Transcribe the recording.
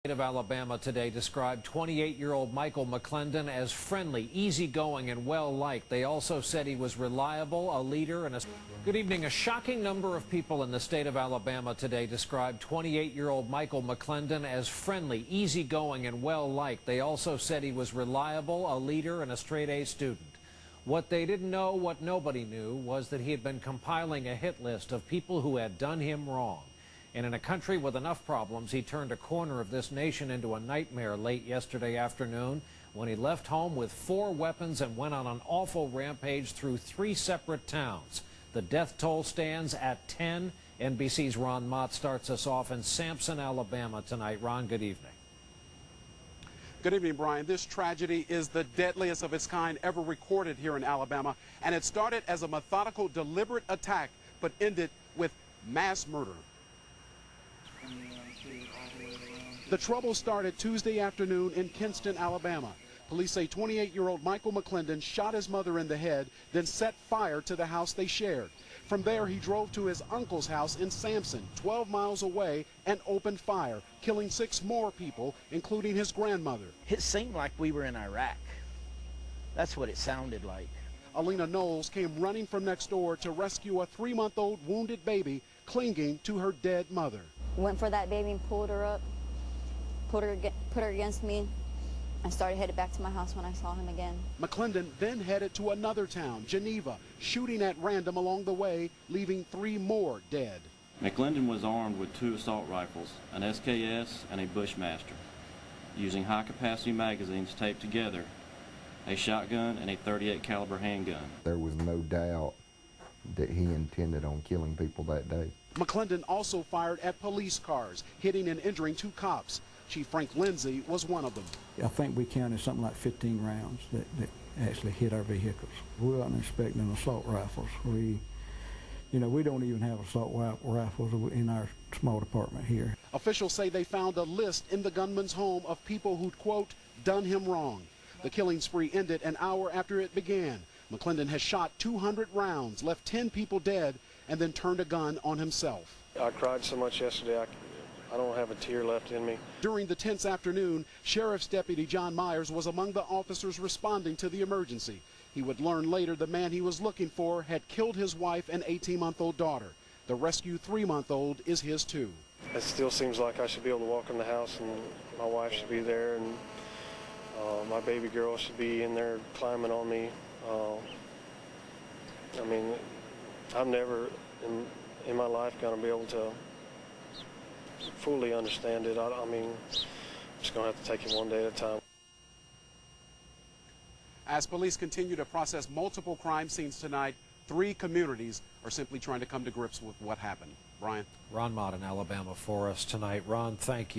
Of Alabama today described 28-year-old Michael McClendon as friendly, easygoing, and well-liked. They also said he was reliable, a leader, and a... Good evening. A shocking number of people in the state of Alabama today described 28-year-old Michael McClendon as friendly, easygoing, and well-liked. They also said he was reliable, a leader, and a straight-A student. What they didn't know, what nobody knew, was that he had been compiling a hit list of people who had done him wrong. And in a country with enough problems, he turned a corner of this nation into a nightmare late yesterday afternoon when he left home with 4 weapons and went on an awful rampage through 3 separate towns. The death toll stands at 10. NBC's Ron Mott starts us off in Sampson, Alabama tonight. Ron, good evening. Good evening, Brian. This tragedy is the deadliest of its kind ever recorded here in Alabama, and it started as a methodical, deliberate attack, but ended with mass murder. The trouble started Tuesday afternoon in Kinston, Alabama. Police say 28-year-old Michael McClendon shot his mother in the head, then set fire to the house they shared. From there, he drove to his uncle's house in Sampson, 12 miles away, and opened fire, killing 6 more people, including his grandmother. It seemed like we were in Iraq. That's what it sounded like. Alina Knowles came running from next door to rescue a 3-month-old wounded baby clinging to her dead mother. Went for that baby and pulled her up, put her against me. I started headed back to my house when I saw him again. McClendon then headed to another town, Geneva, shooting at random along the way, leaving 3 more dead. McClendon was armed with 2 assault rifles, an SKS and a Bushmaster, using high-capacity magazines taped together, a shotgun and a .38 caliber handgun. There was no doubt that he intended on killing people that day. McClendon also fired at police cars, hitting and injuring 2 cops. Chief Frank Lindsay was one of them. I think we counted something like 15 rounds that actually hit our vehicles. We weren't expecting assault rifles. We don't even have assault rifles in our small department here. Officials say they found a list in the gunman's home of people who'd, quote, done him wrong. The killing spree ended an hour after it began. McClendon has shot 200 rounds, left 10 people dead, and then turned a gun on himself. I cried so much yesterday, I don't have a tear left in me. During the tense afternoon, Sheriff's Deputy John Myers was among the officers responding to the emergency. He would learn later the man he was looking for had killed his wife and 18-month-old daughter. The rescued 3-month-old is his too. It still seems like I should be able to walk in the house and my wife should be there and my baby girl should be in there climbing on me. I mean, I'm never in my life going to be able to fully understand it. I mean, I'm just going to have to take it one day at a time. As police continue to process multiple crime scenes tonight, 3 communities are simply trying to come to grips with what happened. Brian? Ron Mott in Alabama for us tonight. Ron, thank you.